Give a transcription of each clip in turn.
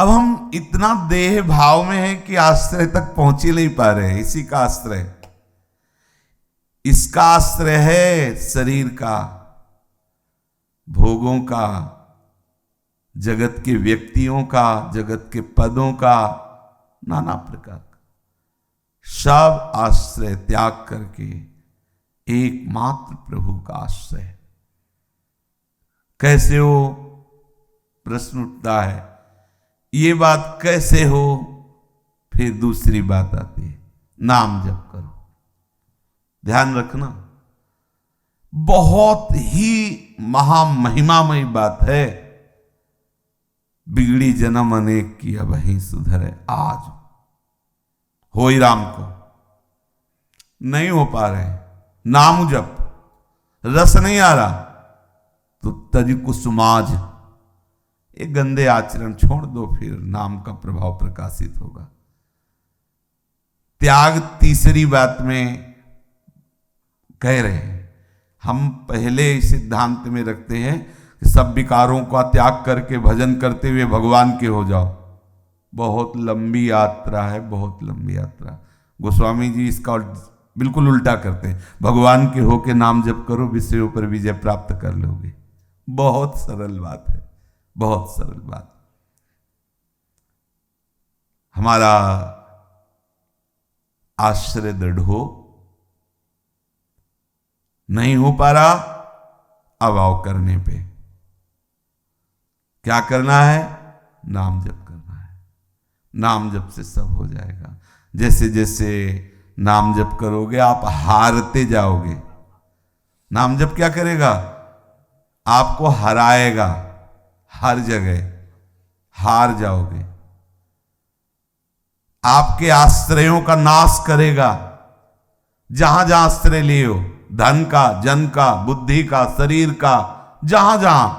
अब हम इतना देह भाव में है कि आश्रय तक पहुंच ही नहीं पा रहे। इसी का आश्रय, इसका आश्रय है शरीर का, भोगों का, जगत के व्यक्तियों का, जगत के पदों का, नाना प्रकार का सब आश्रय त्याग करके एकमात्र प्रभु का आश्रय। कैसे हो, प्रश्न उठता है। ये बात कैसे हो, फिर दूसरी बात आती है, नाम जप करो। ध्यान रखना, बहुत ही महामहिमामयी बात है। बिगड़ी जन्म अनेक की अब ही सुधरे आज, हो ही राम को। नहीं हो पा रहे, नाम जप, रस नहीं आ रहा तो तज कुसुमाज, ये गंदे आचरण छोड़ दो, फिर नाम का प्रभाव प्रकाशित होगा। त्याग तीसरी बात में कह रहे हैं। हम पहले सिद्धांत में रखते हैं कि सब विकारों का त्याग करके भजन करते हुए भगवान के हो जाओ। बहुत लंबी यात्रा है, बहुत लंबी यात्रा। गोस्वामी जी इसका बिल्कुल उल्टा करते हैं, भगवान के होके नाम जप करो, विषयों पर विजय प्राप्त कर लोगे। बहुत सरल बात है, बहुत सरल बात। हमारा आश्रय दृढ़ हो, नहीं हो पा रहा, अभाव करने पे क्या करना है, नाम जप करना है। नाम जप से सब हो जाएगा। जैसे जैसे नाम जप करोगे आप हारते जाओगे। नाम जप क्या करेगा, आपको हराएगा, हर जगह हार जाओगे। आपके आश्रयों का नाश करेगा। जहां जहां आश्रय लिए हो, धन का, जन का, बुद्धि का, शरीर का, जहां जहां,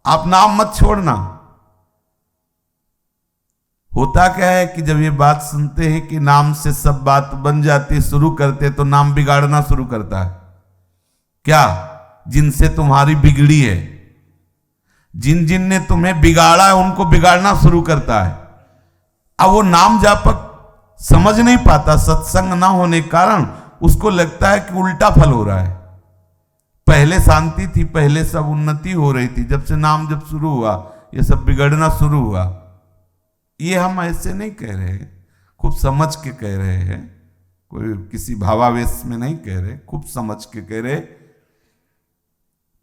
आप नाम मत छोड़ना। होता क्या है कि जब ये बात सुनते हैं कि नाम से सब बात बन जाती, शुरू करते तो नाम बिगाड़ना शुरू करता है। क्या, जिनसे तुम्हारी बिगड़ी है, जिन जिन ने तुम्हें बिगाड़ा है उनको बिगाड़ना शुरू करता है। अब वो नाम जापक समझ नहीं पाता, सत्संग ना होने के कारण उसको लगता है कि उल्टा फल हो रहा है। पहले शांति थी, पहले सब उन्नति हो रही थी, जब से नाम जब शुरू हुआ ये सब बिगड़ना शुरू हुआ। ये हम ऐसे नहीं कह रहे, खूब समझ के कह रहे हैं, कोई किसी भावावेश में नहीं कह रहे, खूब समझ के कह रहे।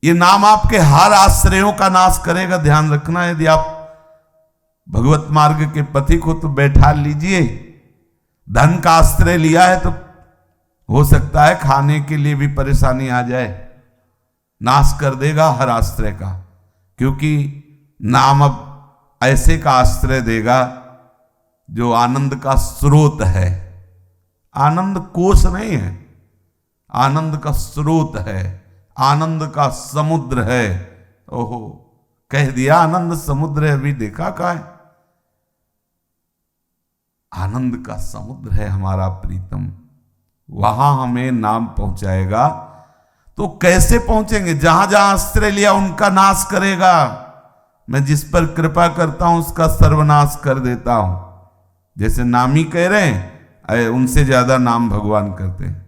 ये नाम आपके हर आश्रयों का नाश करेगा, ध्यान रखना। यदि आप भगवत मार्ग के पथिक हो तो बैठा लीजिए। धन का आश्रय लिया है तो हो सकता है खाने के लिए भी परेशानी आ जाए, नाश कर देगा हर आश्रय का। क्योंकि नाम अब ऐसे का आश्रय देगा जो आनंद का स्रोत है। आनंद कोश नहीं है, आनंद का स्रोत है, आनंद का समुद्र है। ओहो, कह दिया आनंद समुद्र है, अभी देखा का है। आनंद का समुद्र है हमारा प्रीतम, वहां हमें नाम पहुंचाएगा। तो कैसे पहुंचेंगे, जहां जहां आश्रय लिया उनका नाश करेगा। मैं जिस पर कृपा करता हूं उसका सर्वनाश कर देता हूं। जैसे नामी कह रहे हैं, उनसे ज्यादा नाम भगवान करते हैं।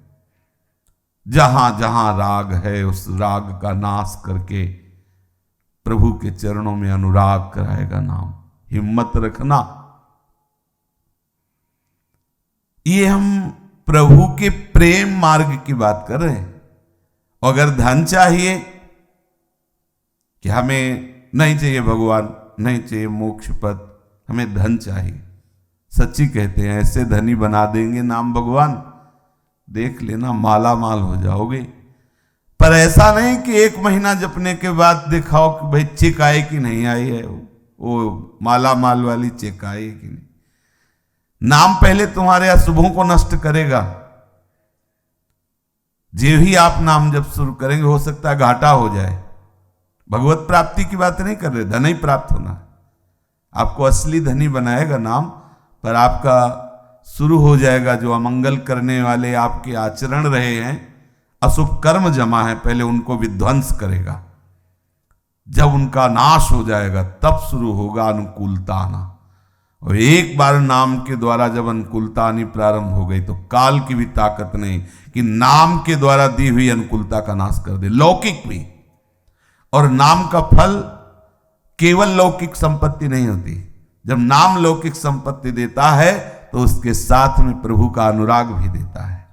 जहां जहां राग है उस राग का नाश करके प्रभु के चरणों में अनुराग कराएगा नाम। हिम्मत रखना। ये हम प्रभु के प्रेम मार्ग की बात कर रहे हैं। अगर धन चाहिए कि हमें नहीं चाहिए भगवान, नहीं चाहिए मोक्ष पद, हमें धन चाहिए, सच्ची कहते हैं ऐसे धनी बना देंगे नाम भगवान, देख लेना माला माल हो जाओगे। पर ऐसा नहीं कि एक महीना जपने के बाद दिखाओ कि भाई चेक आए कि नहीं आई है, वो माला माल वाली चेक आई कि नहीं। नाम पहले तुम्हारे अशुभों को नष्ट करेगा। जो ही आप नाम जब शुरू करेंगे हो सकता है घाटा हो जाए। भगवत प्राप्ति की बात नहीं कर रहे, धन ही प्राप्त होना है। आपको असली धनी बनाएगा नाम, पर आपका शुरू हो जाएगा जो अमंगल करने वाले आपके आचरण रहे हैं, अशुभ कर्म जमा है, पहले उनको विध्वंस करेगा। जब उनका नाश हो जाएगा तब शुरू होगा अनुकूलता आना। और एक बार नाम के द्वारा जब अनुकूलता आनी प्रारंभ हो गई तो काल की भी ताकत नहीं कि नाम के द्वारा दी हुई अनुकूलता का नाश कर दे, लौकिक भी। और नाम का फल केवल लौकिक संपत्ति नहीं होती। जब नाम लौकिक संपत्ति देता है तो उसके साथ में प्रभु का अनुराग भी देता है।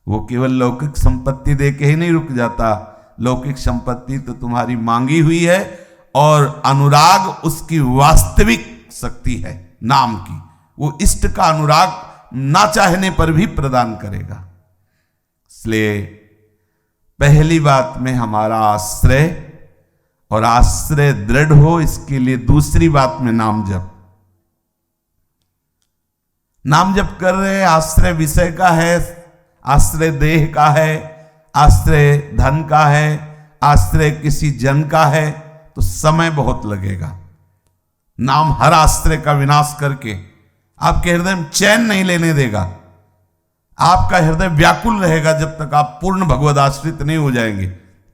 वो केवल लौकिक संपत्ति दे के ही नहीं रुक जाता, लौकिक संपत्ति तो तुम्हारी मांगी हुई है और अनुराग उसकी वास्तविक शक्ति है नाम की। वो इष्ट का अनुराग ना चाहने पर भी प्रदान करेगा। इसलिए पहली बात में हमारा आश्रय और आश्रय दृढ़ हो, इसके लिए दूसरी बात में नाम जप। नाम जप कर रहे, आश्रय विषय का है, आश्रय देह का है, आश्रय धन का है, आश्रय किसी जन का है, तो समय बहुत लगेगा। नाम हर आश्रय का विनाश करके आपके हृदय में चैन नहीं लेने देगा। आपका हृदय व्याकुल रहेगा जब तक आप पूर्ण भगवद आश्रित नहीं हो जाएंगे,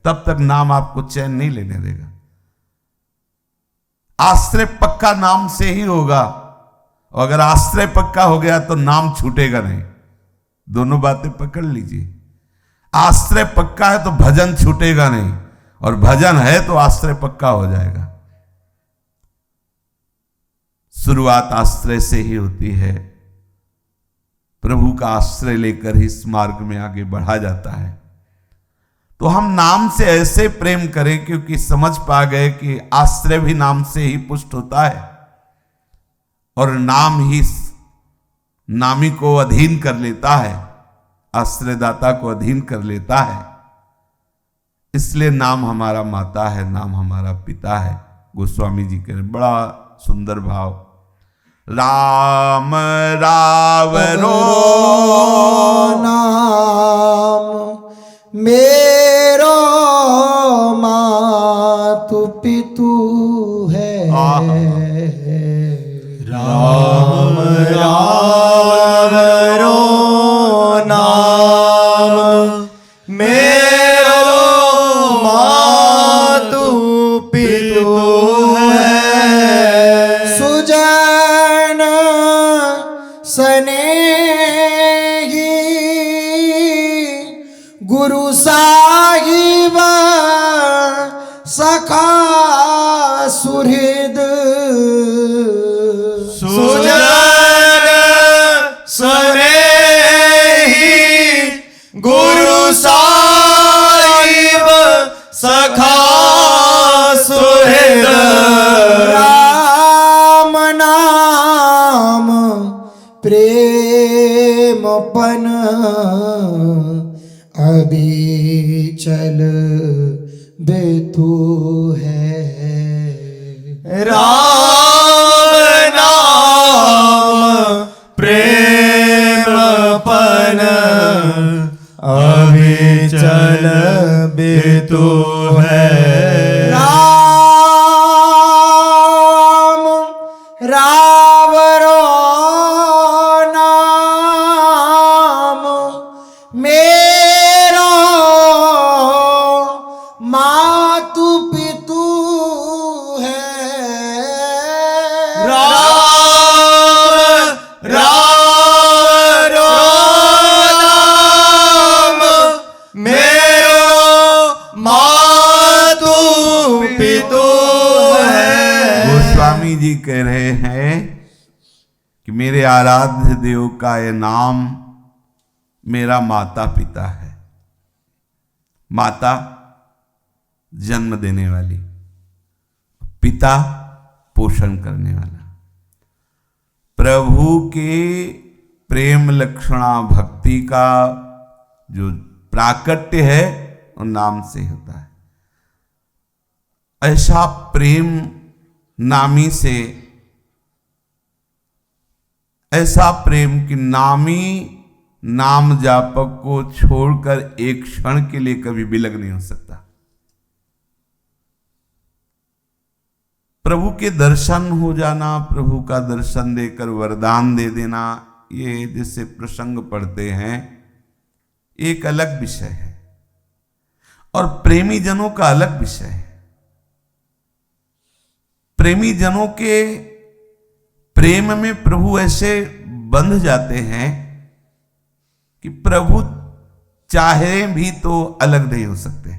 तब तक नाम आपको चैन नहीं लेने देगा। आश्रय पक्का नाम से ही होगा, और अगर आश्रय पक्का हो गया तो नाम छूटेगा नहीं। दोनों बातें पकड़ लीजिए। आश्रय पक्का है तो भजन छूटेगा नहीं, और भजन है तो आश्रय पक्का हो जाएगा। शुरुआत आश्रय से ही होती है। प्रभु का आश्रय लेकर ही इस मार्ग में आगे बढ़ा जाता है। तो हम नाम से ऐसे प्रेम करें क्योंकि समझ पा गए कि आश्रय भी नाम से ही पुष्ट होता है, और नाम ही नामी को अधीन कर लेता है, आश्रयदाता को अधीन कर लेता है। इसलिए नाम हमारा माता है, नाम हमारा पिता है। गोस्वामी जी कह रहे, बड़ा सुंदर भाव। राम रावरो नाम मेरो मातु पितु है। राम रावरो नाम मेरो मातु पितु है। सुजन स्नेही गुरु साहिब सखा सुहृद। सुजन स्नेही गुरु साहिब सखा सुहृद। राम नाम प्रेमपन अभिचल बेतु है। राम नाम प्रेमपन अभिचल बेतु है। राम रावरो नाम मेरो मातु पितु है। राम रावरो नाम मेरो मातु पितु है। गोस्वामी जी कह रहे हैं कि मेरे आराध्य देव का ये नाम मेरा माता पिता है। माता जन्म देने वाली, पिता पोषण करने वाला। प्रभु के प्रेम लक्षणा भक्ति का जो प्राकट्य है वो नाम से होता है। ऐसा प्रेम नामी से, ऐसा प्रेम कि नामी नाम जापक को छोड़कर एक क्षण के लिए कभी विलग नहीं हो सकता। प्रभु के दर्शन हो जाना, प्रभु का दर्शन देकर वरदान दे देना, ये जैसे प्रसंग पढ़ते हैं, एक अलग विषय है और प्रेमी जनों का अलग विषय है। प्रेमी जनों के प्रेम में प्रभु ऐसे बंध जाते हैं कि प्रभु चाहे भी तो अलग नहीं हो सकते,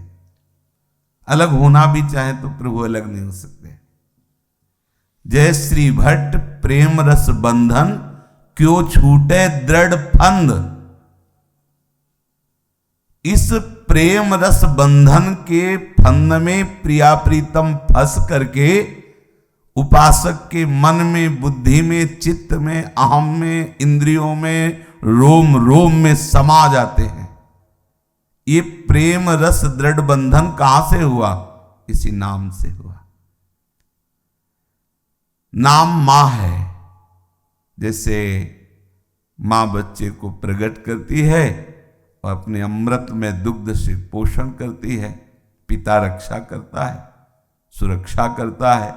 अलग होना भी चाहे तो प्रभु अलग नहीं हो सकते। जय श्री भट्ट प्रेम रस बंधन क्यों छूटे दृढ़ फंद। इस प्रेम रस बंधन के फंद में प्रिया प्रीतम फंस करके उपासक के मन में, बुद्धि में, चित्त में, अहम में, इंद्रियों में, रोम रोम में समा जाते हैं। ये प्रेम रस दृढ़ बंधन कहां से हुआ? इसी नाम से हुआ। नाम मां है। जैसे मां बच्चे को प्रकट करती है और अपने अमृत में दुग्ध से पोषण करती है, पिता रक्षा करता है, सुरक्षा करता है।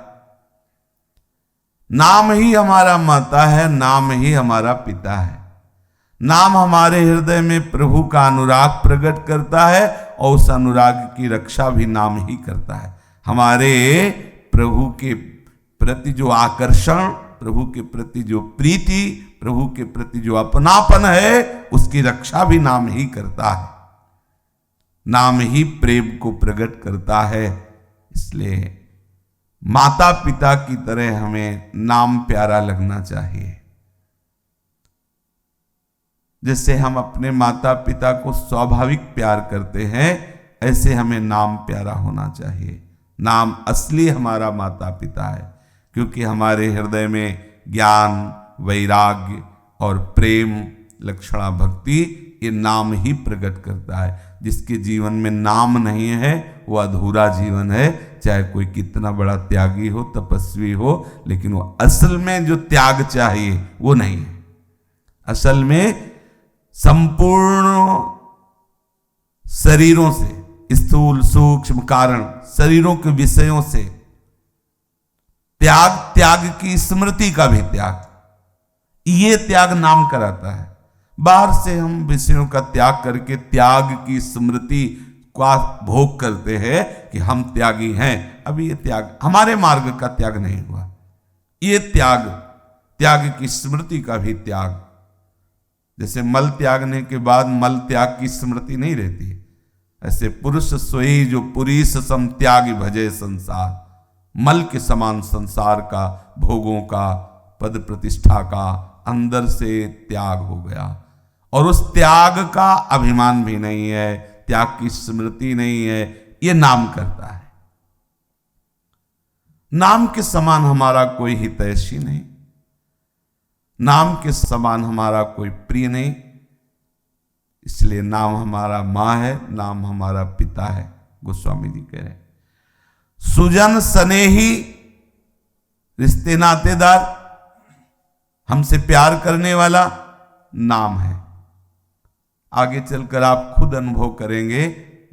नाम ही हमारा माता है, नाम ही हमारा पिता है। नाम हमारे हृदय में प्रभु का अनुराग प्रकट करता है और उस अनुराग की रक्षा भी नाम ही करता है। हमारे प्रभु के प्रति जो आकर्षण, प्रभु के प्रति जो प्रीति, प्रभु के प्रति जो अपनापन है, उसकी रक्षा भी नाम ही करता है। नाम ही प्रेम को प्रकट करता है। इसलिए माता पिता की तरह हमें नाम प्यारा लगना चाहिए। जैसे हम अपने माता पिता को स्वाभाविक प्यार करते हैं, ऐसे हमें नाम प्यारा होना चाहिए। नाम असली हमारा माता पिता है, क्योंकि हमारे हृदय में ज्ञान, वैराग्य और प्रेम, लक्षणा, भक्ति ये नाम ही प्रकट करता है। जिसके जीवन में नाम नहीं है वो अधूरा जीवन है। चाहे कोई कितना बड़ा त्यागी हो, तपस्वी हो, लेकिन वो असल में जो त्याग चाहिए वो नहीं है। असल में संपूर्ण शरीरों से, स्थूल सूक्ष्म कारण शरीरों के विषयों से त्याग, त्याग की स्मृति का भी त्याग, ये त्याग नाम कराता है। बाहर से हम विषयों का त्याग करके त्याग की स्मृति का भोग करते हैं कि हम त्यागी हैं। अभी ये त्याग हमारे मार्ग का त्याग नहीं हुआ। ये त्याग, त्याग की स्मृति का भी त्याग। जैसे मल त्यागने के बाद मल त्याग की स्मृति नहीं रहती, ऐसे पुरुष सोई जो पुरीस सम त्याग भजे संसार। मल के समान संसार का, भोगों का, पद प्रतिष्ठा का अंदर से त्याग हो गया और उस त्याग का अभिमान भी नहीं है, त्याग की स्मृति नहीं है। ये नाम करता है। नाम के समान हमारा कोई हितैषी नहीं, नाम के समान हमारा कोई प्रिय नहीं। इसलिए नाम हमारा मां है, नाम हमारा पिता है। गोस्वामी जी कह रहे हैं सुजन स्नेही, रिश्ते नातेदार, हमसे प्यार करने वाला नाम है। आगे चलकर आप खुद अनुभव करेंगे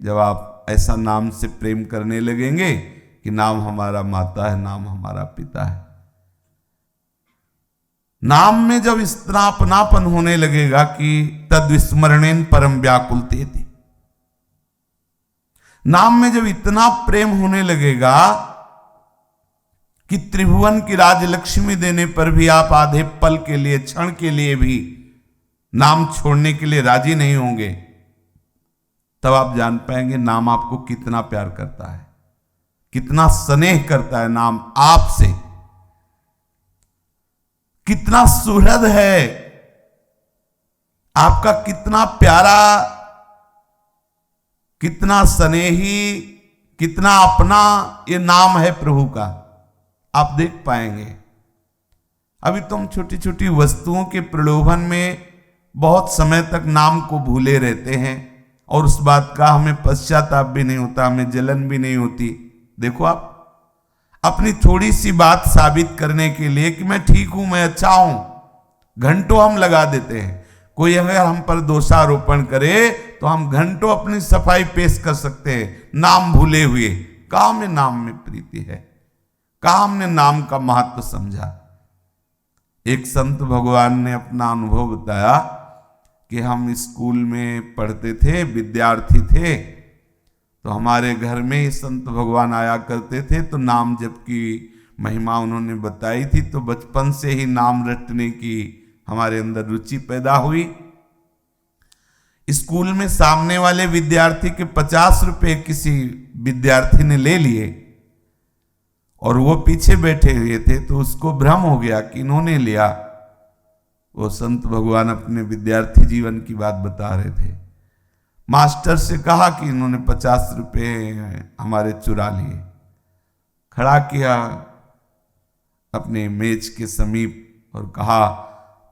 जब आप ऐसा नाम से प्रेम करने लगेंगे कि नाम हमारा माता है, नाम हमारा पिता है। नाम में जब इतना अपनापन होने लगेगा कि तद विस्मरणेन परम व्याकुलते थी। नाम में जब इतना प्रेम होने लगेगा कि त्रिभुवन की राजलक्ष्मी देने पर भी आप आधे पल के लिए, क्षण के लिए भी नाम छोड़ने के लिए राजी नहीं होंगे, तब आप जान पाएंगे नाम आपको कितना प्यार करता है, कितना स्नेह करता है नाम आपसे, कितना सुहृद है, आपका कितना प्यारा, कितना स्नेही, कितना अपना ये नाम है प्रभु का। आप देख पाएंगे। अभी तो हम छोटी छोटी वस्तुओं के प्रलोभन में बहुत समय तक नाम को भूले रहते हैं और उस बात का हमें पश्चाताप भी नहीं होता, हमें जलन भी नहीं होती। देखो आप अपनी थोड़ी सी बात साबित करने के लिए कि मैं ठीक हूं, मैं अच्छा हूं, घंटों हम लगा देते हैं। कोई अगर हम पर दोषारोपण करे तो हम घंटों अपनी सफाई पेश कर सकते हैं नाम भूले हुए। कहां में नाम में प्रीति है, कहां हमने नाम का महत्व समझा। एक संत भगवान ने अपना अनुभव बताया कि हम स्कूल में पढ़ते थे, विद्यार्थी थे, तो हमारे घर में संत भगवान आया करते थे। तो नाम जप की महिमा उन्होंने बताई थी, तो बचपन से ही नाम रटने की हमारे अंदर रुचि पैदा हुई। स्कूल में सामने वाले विद्यार्थी के 50 रुपए किसी विद्यार्थी ने ले लिए और वो पीछे बैठे हुए थे, तो उसको भ्रम हो गया कि इन्होंने लिया। वो संत भगवान अपने विद्यार्थी जीवन की बात बता रहे थे। मास्टर से कहा कि इन्होंने 50 रुपए हमारे चुरा लिए। खड़ा किया अपने मेज के समीप और कहा,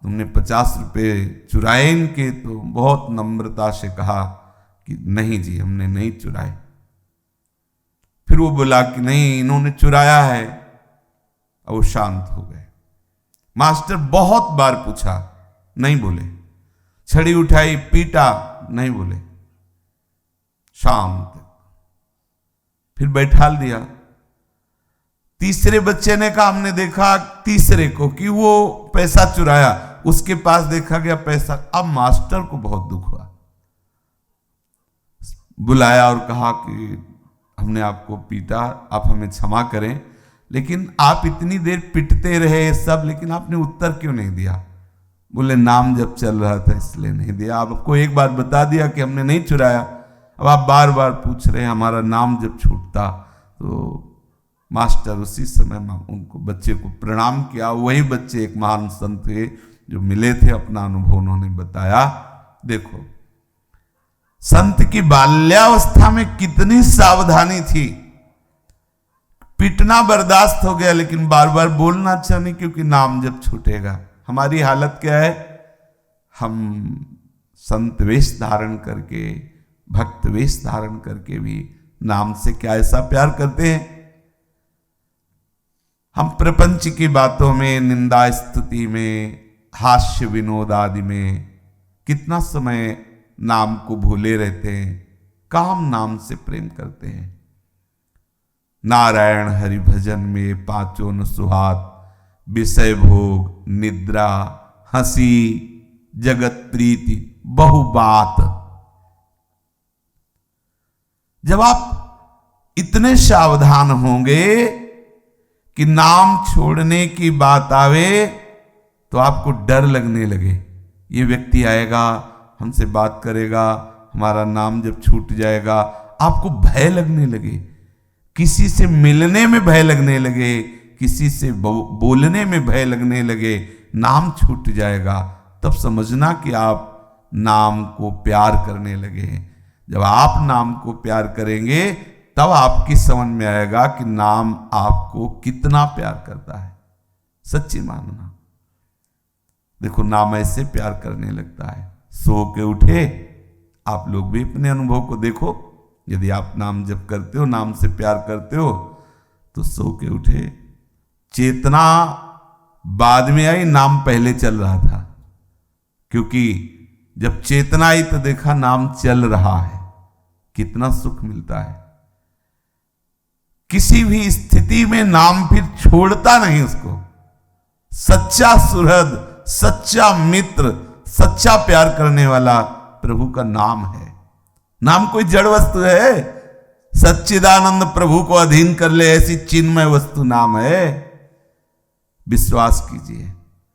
तुमने 50 रुपए चुराए इनके? तो बहुत नम्रता से कहा कि नहीं जी, हमने नहीं चुराए। फिर वो बोला कि नहीं, इन्होंने चुराया है। और वो शांत हो गए। मास्टर बहुत बार पूछा, नहीं बोले। छड़ी उठाई, पीटा, नहीं बोले। शांत। फिर बैठाल दिया। तीसरे बच्चे ने कहा, हमने देखा तीसरे को कि वो पैसा चुराया, उसके पास देखा गया पैसा। अब मास्टर को बहुत दुख हुआ। बुलाया और कहा कि हमने आपको पीटा, आप हमें क्षमा करें, लेकिन आप इतनी देर पिटते रहे सब, लेकिन आपने उत्तर क्यों नहीं दिया? बोले नाम जब चल रहा था इसलिए नहीं दिया। आपको एक बार बता दिया कि हमने नहीं चुराया, अब आप बार बार पूछ रहे हैं हमारा नाम जब छूटता। तो मास्टर उसी समय उनको बच्चे को प्रणाम किया। वही बच्चे एक महान संत थे जो मिले थे, अपना अनुभव उन्होंने बताया। देखो संत की बाल्यावस्था में कितनी सावधानी थी। पिटना बर्दाश्त हो गया, लेकिन बार बार बोलना अच्छा नहीं, क्योंकि नाम जब छूटेगा। हमारी हालत क्या है? हम संत वेश धारण करके, भक्त वेश धारण करके भी नाम से क्या ऐसा प्यार करते हैं। हम प्रपंच की बातों में, निंदा स्तुति में, हास्य विनोद आदि में कितना समय नाम को भूले रहते हैं। काम नाम से प्रेम करते हैं। नारायण हरि भजन में पांचों न सुहात, विषय भोग, निद्रा, हंसी, जगत प्रीति, बहु बात। जब आप इतने सावधान होंगे कि नाम छोड़ने की बात आवे तो आपको डर लगने लगे। ये व्यक्ति आएगा, हमसे बात करेगा, हमारा नाम जब छूट जाएगा, आपको भय लगने लगे। किसी से मिलने में भय लगने लगे, किसी से बोलने में भय लगने लगे, नाम छूट जाएगा, तब समझना कि आप नाम को प्यार करने लगे। जब आप नाम को प्यार करेंगे तब आपकी समझ में आएगा कि नाम आपको कितना प्यार करता है। सच्ची मानना। देखो नाम ऐसे प्यार करने लगता है। सो के उठे, आप लोग भी अपने अनुभव को देखो। यदि आप नाम जप करते हो, नाम से प्यार करते हो, तो सो के उठे, चेतना बाद में आई, नाम पहले चल रहा था। क्योंकि जब चेतना आई तो देखा नाम चल रहा है। कितना सुख मिलता है। किसी भी स्थिति में नाम फिर छोड़ता नहीं उसको। सच्चा सुहृद, सच्चा मित्र, सच्चा प्यार करने वाला प्रभु का नाम है। नाम कोई जड़ वस्तु है? सच्चिदानंद प्रभु को अधीन कर ले ऐसी चिन्मय वस्तु नाम है। विश्वास कीजिए।